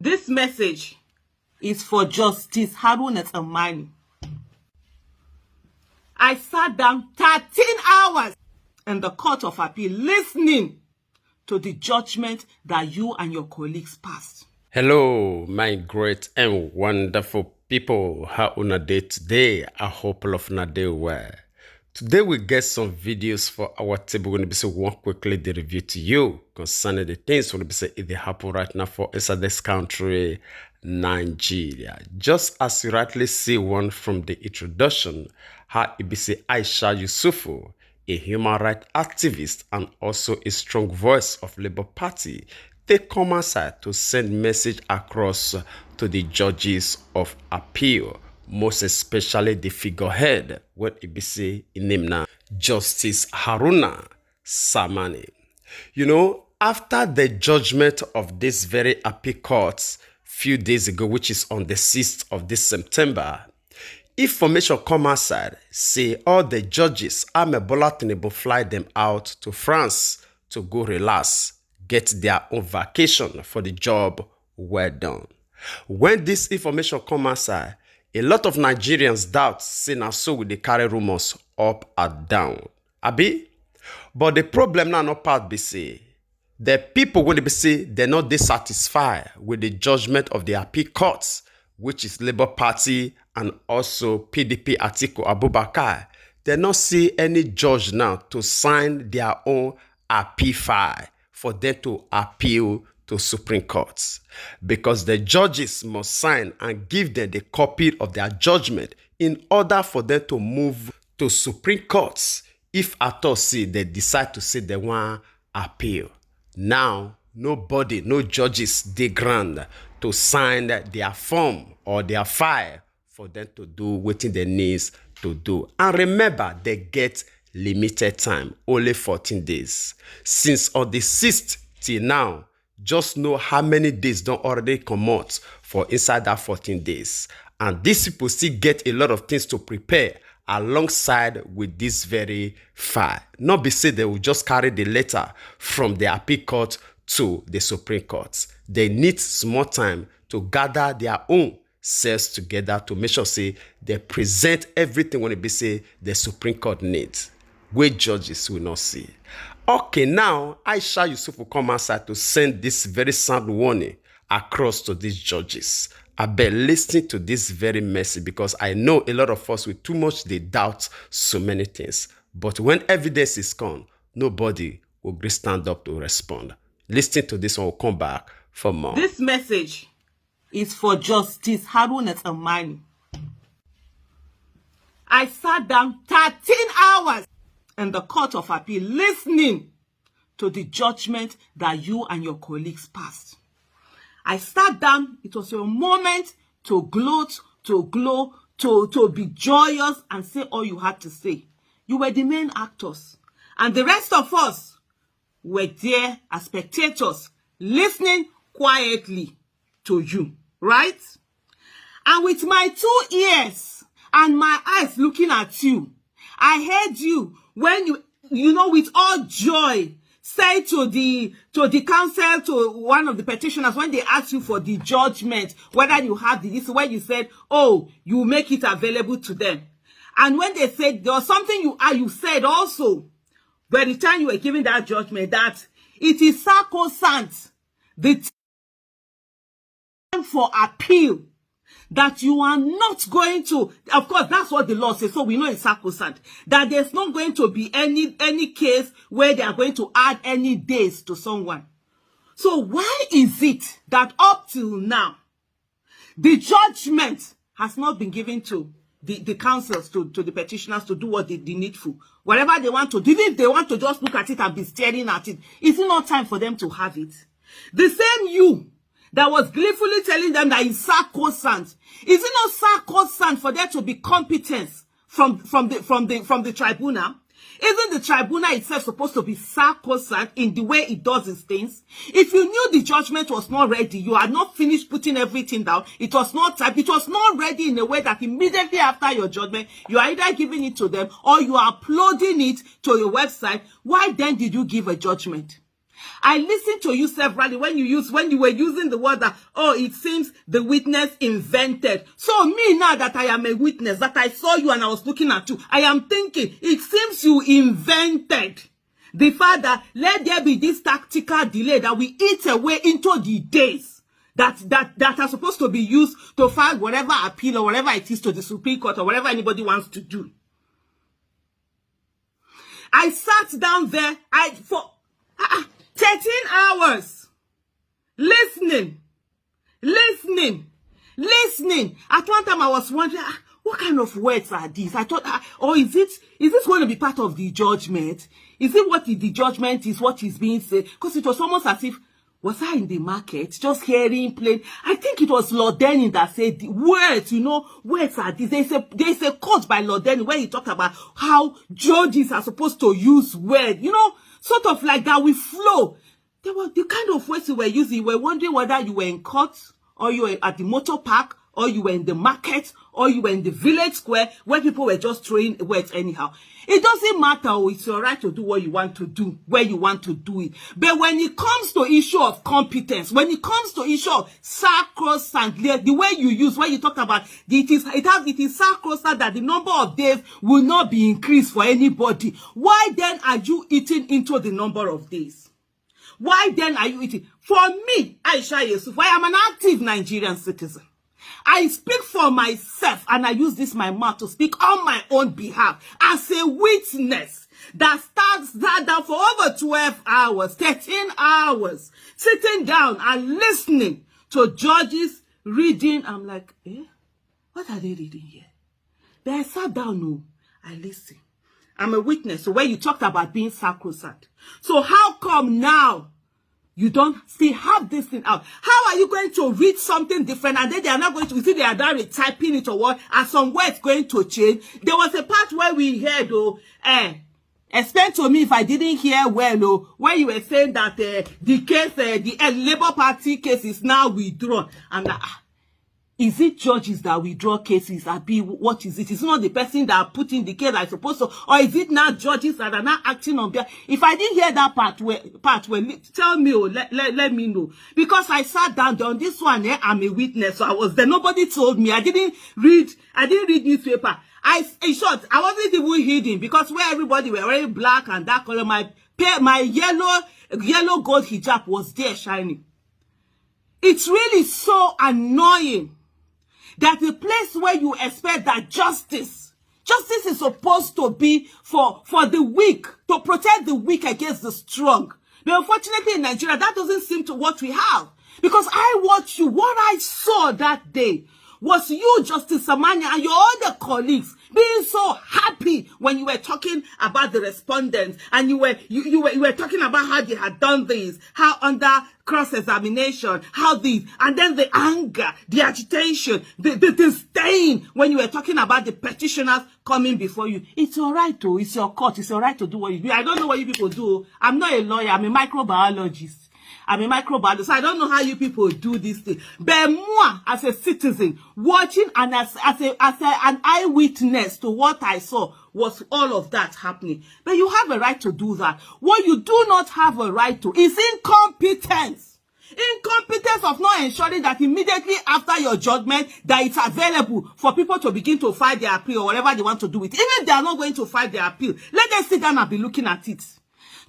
This message is for Justice Haruna Tsammani. I sat down 13 hours in the Court of Appeal listening to the judgment that you and your colleagues passed. Hello, my great and wonderful people. How una day today? I hope all of una day well. Today we get some videos for our table. We're going to be say one quickly the review to you concerning the things we're going to be say if they happen right now for inside this country, Nigeria. Just as you rightly see one from the introduction, how it be say Aisha Yusufu, a human rights activist and also a strong voice of Labour Party, take come outside to send message across to the judges of appeal, most especially the figurehead, what it be say in name now, Justice Haruna Tsammani. You know, after the judgment of this very appeal court few days ago, which is on the 6th of this September, information come outside, say all the judges, Bola Tinubu fly them out to France to go relax, get their own vacation for the job well done. When this information come outside, a lot of Nigerians doubt, say now so with the carry rumors up and down. Abi? But the problem now not part be say, the people when they be say they're not dissatisfied with the judgment of the appeal courts, which is Labour Party and also PDP Atiku Abubakar. They not see any judge now to sign their own appeal file for them to appeal to Supreme Court, because the judges must sign and give them the copy of their judgment in order for them to move to Supreme Court if at all see they decide to say they want appeal. Now, nobody, no judges they grant to sign their form or their file for them to do what they need to do. And remember, they get limited time, only 14 days. Since on the 6th till now, just know how many days don't already come out for inside that 14 days. And these people still get a lot of things to prepare alongside with this very file. Not be said they will just carry the letter from the appeal court to the Supreme Court. They need small time to gather their own selves together to make sure say they present everything when it be say the Supreme Court needs, which judges will not see. Okay, now Aisha Yusufu come outside to send this very sound warning across to these judges. I bet listening to this very message, because I know a lot of us with too much they doubt so many things. But when evidence is gone, nobody will stand up to respond. Listening to this one, will come back for more. This message is for Justice Haruna Tsammani. I sat down 13 hours in the Court of Appeal listening to the judgment that you and your colleagues passed. I sat down, it was your moment to gloat, to glow, to be joyous and say all you had to say. You were the main actors. And the rest of us were there as spectators, listening quietly to you, right? And with my 2 ears and my eyes looking at you, I heard you when you know, with all joy, say to the counsel, to one of the petitioners, when they asked you for the judgment, whether you have this, when you said, oh, you make it available to them. And when they said, there was something you said also, by the time you were giving that judgment, that it is sacrosanct, the time for appeal, that you are not going to, of course, that's what the law says, so we know it's sacrosanct, that there's not going to be any case where they are going to add any days to someone. So why is it that up till now, the judgment has not been given to the counsels, to the petitioners to do what they needful? Whatever they want to do, even if they want to just look at it and be staring at it, is it not time for them to have it? The same you that was gleefully telling them that it's sacrosanct, is it not sacrosanct for there to be competence from the tribunal? Isn't the tribunal itself supposed to be sacrosanct in the way it does its things? If you knew the judgment was not ready, you had not finished putting everything down, it was not typed, it was not ready in a way that immediately after your judgment, you are either giving it to them or you are uploading it to your website, why then did you give a judgment? I listened to you severally when you were using the word that, oh, it seems the witness invented. So me, now that I am a witness, that I saw you and I was looking at you, I am thinking, it seems you invented the fact that let there be this tactical delay that we eat away into the days that are supposed to be used to file whatever appeal or whatever it is to the Supreme Court or whatever anybody wants to do. I sat down there for 13 hours listening. At one time I was wondering, what kind of words are these? I thought, or is this going to be part of the judgment? Is it what the judgment is, what is being said? Because it was almost as if, was I in the market just hearing plain? I think it was Lord Denning that said the words, words are these. There's a quote by Lord Denning where he talked about how judges are supposed to use words, sort of like that we flow. They were the kind of words you were using. You were wondering whether you were in court or you were at the motor park or you were in the market or you were in the village square where people were just throwing words anyhow. It doesn't matter. It's your right to do what you want to do, where you want to do it. But when it comes to issue of competence, when it comes to issue of sacrosanct, the way you use, when you talk about it is sacrosanct that the number of days will not be increased for anybody. Why then are you eating into the number of days? Why then are you eating? For me, Aisha Yusufu, I am an active Nigerian citizen. I speak for myself and I use this my mouth to speak on my own behalf as a witness that sat down for over 12 hours, 13 hours, sitting down and listening to judges reading. I'm like, what are they reading here? But I sat down, I listened. I'm a witness. So when you talked about being sacrosanct, so how come now you don't still have this thing out? How are you going to read something different and then they are not going to, see they are now retyping it or what? Are some words going to change? There was a part where we heard, explain to me if I didn't hear well, where you were saying that the case, the Labour Party case is now withdrawn. I'm like, is it judges that withdraw cases? What is it? It's not the person that put in the case I suppose so, or is it now judges that are not acting on behalf? If I didn't hear that part where tell me, let me know, because I sat down on this one. I'm a witness, so I was there. Nobody told me. I didn't read newspaper. In short, I wasn't even hidden because where everybody were wearing black and dark color, my yellow gold hijab was there shining. It's really so annoying that the place where you expect that justice is supposed to be for the weak, to protect the weak against the strong. But unfortunately in Nigeria, that doesn't seem to what we have. Because I watched you, what I saw that day was you, Justice Samanya, and your other colleagues being so happy when you were talking about the respondents and you were talking about how they had done this, how under cross-examination, how this, and then the anger, the agitation, the disdain when you were talking about the petitioners coming before you. It's all right, though. It's your court. It's all right to do what you do. I don't know what you people do. I'm not a lawyer. I'm a microbiologist. So I don't know how you people do this thing. But moi, as a citizen, watching and as an eyewitness to what I saw was all of that happening. But you have a right to do that. What you do not have a right to is incompetence. Incompetence of not ensuring that immediately after your judgment that it's available for people to begin to file their appeal or whatever they want to do with it. Even if they are not going to file their appeal, let them sit down and be looking at it.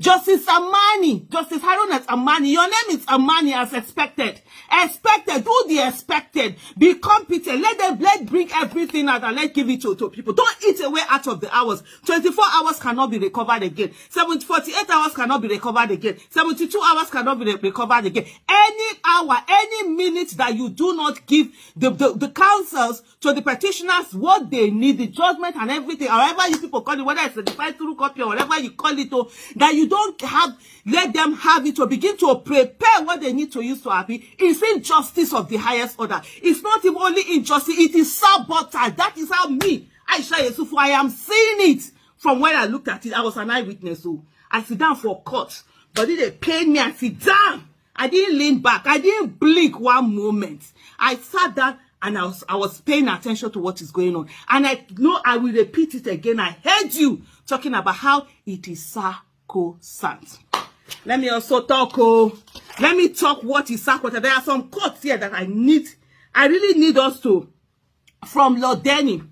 Justice Amani, Justice Haruna Amani, your name is Amani as expected. Expected, do the expected. Be competent. Let's bring everything out and let's give it to people. Don't eat away out of the hours. 24 hours cannot be recovered again. 48 hours cannot be recovered again. 72 hours cannot be recovered again. Any hour, any minute that you do not give the counsels to the petitioners what they need, the judgment and everything, however you people call it, whether it's a certified through copy or whatever you call it, that you don't let them have it to begin to prepare what they need to use to appeal. It's injustice of the highest order. It's not even only injustice, it is sabotage. That is how me, Aisha Yusufu, I am seeing it from when I looked at it. I was an eyewitness, so I sit down for court, but they paid me, I sit down. I didn't lean back. I didn't blink one moment. I sat down and I was paying attention to what is going on. And I know I will repeat it again. I heard you talking about how it is sacrosanct. Let me also talk. Oh, let me talk what is sacrosanct. There are some quotes here that I really need us to. From Lord Denny.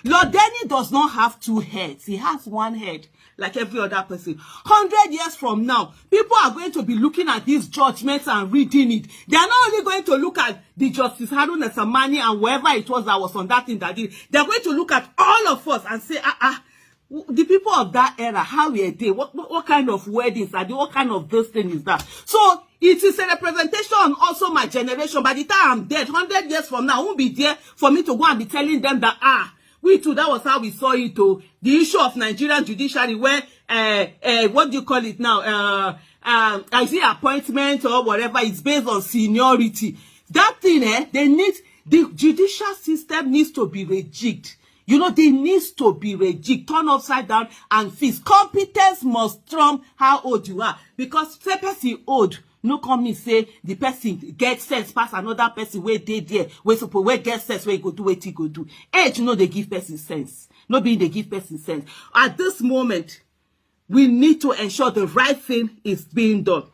Lord Denny does not have two heads. He has one head, like every other person. 100 years from now, people are going to be looking at these judgments and reading it. They are not only going to look at the Justice Haruna Samani and whoever it was that was on that thing that did. They are going to look at all of us and say, the people of that era, how were they? What kind of weddings are they? What kind of this thing is that? So it is a representation on also my generation. By the time I'm dead, 100 years from now, I won't be there for me to go and be telling them that, we too, that was how we saw it. Oh, the issue of Nigerian judiciary, where, what do you call it now? I see appointment or whatever, it's based on seniority. That thing, the judicial system needs to be rejigged. You know, they needs to be rejigged, turn upside down and fixed. Competence must trump how old you are. Because say person old, no come me say the person get sense pass another person where they there, where get sense, where go do what he go do. Age, you know, they give person sense. No being they give person sense. At this moment, we need to ensure the right thing is being done.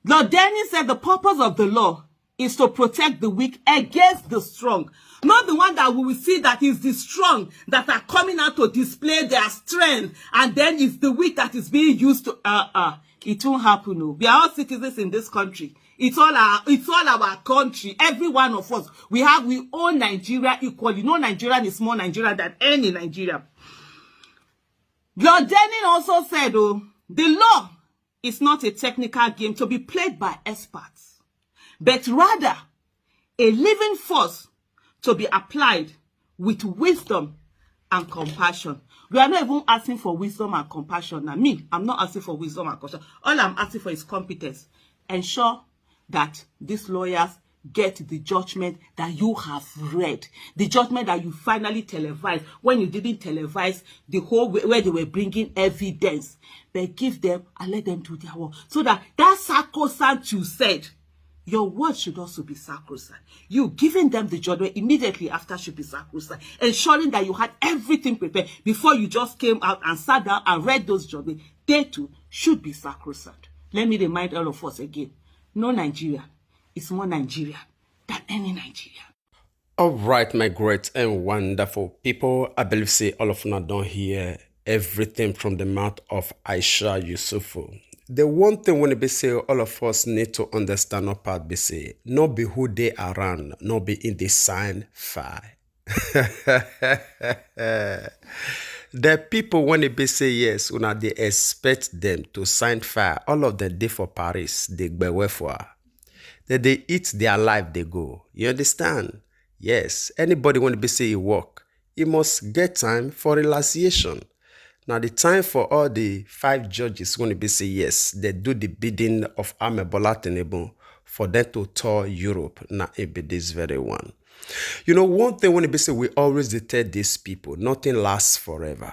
Lord Denny said the purpose of the law is to protect the weak against the strong. Not the one that we will see that is the strong that are coming out to display their strength, and then it's the weak that is being used to it won't happen. No. We are all citizens in this country. It's all our country. Every one of us. We own Nigeria equally. No Nigerian is more Nigerian than any Nigerian. Lord Denny also said, the law is not a technical game to be played by experts, but rather a living force to be applied with wisdom and compassion. We are not even asking for wisdom and compassion. Now, I'm not asking for wisdom and compassion. All I'm asking for is competence. Ensure that these lawyers get the judgment that you have read. The judgment that you finally televised when you didn't televise the whole way where they were bringing evidence. But give them and let them do their work. So that sacrosanct you said, your word should also be sacrosanct. You giving them the judgment immediately after should be sacrosanct. Ensuring that you had everything prepared before you just came out and sat down and read those judgments. They too should be sacrosanct. Let me remind all of us again. No Nigeria is more Nigerian than any Nigerian. All right, my great and wonderful people. I believe say all of you don't hear everything from the mouth of Aisha Yusufu. The one thing when they say all of us need to understand or part be say, not be who they around, not be in the sign fire. The people when they say yes, when they expect them to sign fire, all of them they for Paris, they go for. They eat their life, they go. You understand? Yes. Anybody when they say he work, he must get time for relaxation. Now, the time for all the 5 judges when they say yes, they do the bidding of Amebola Tinubu for them to tour Europe. Now, it be this very one. You know, one thing when they say we always tell these people, nothing lasts forever.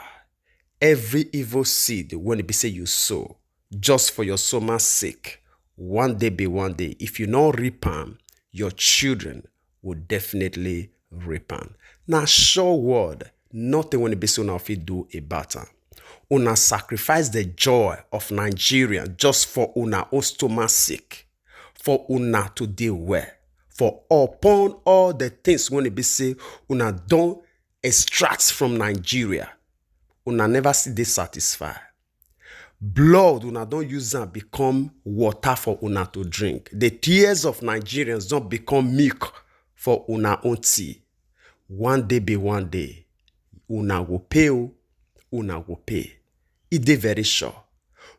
Every evil seed when they say you sow, just for your soul's sake, one day be one day. If you don't reap them, your children will definitely reap them. Now, sure word, nothing when they say now if you do a battle. Una sacrifice the joy of Nigeria just for una own stomach's sake, for una to deal well, for upon all the things when it be say una don't extract from Nigeria, una never see they satisfy. Blood una don't use and become water for una to drink. The tears of Nigerians don't become milk for una own tea. One day be one day, una will pay, una will pay. It is very sure.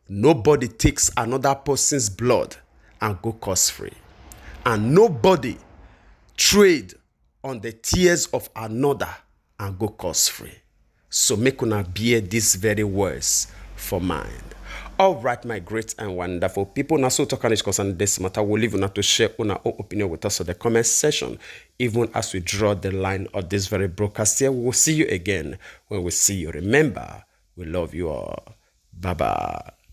Nobody takes another person's blood and go cost free. And nobody trade on the tears of another and go cost free. So make una bear these very words for mind. All right, my great and wonderful people. Now, so talking concerning this matter, we'll leave you to share our own opinion with us in the comment section. Even as we draw the line of this very broadcast here, we will see you again when we see you. Remember, we love you all. Bye-bye.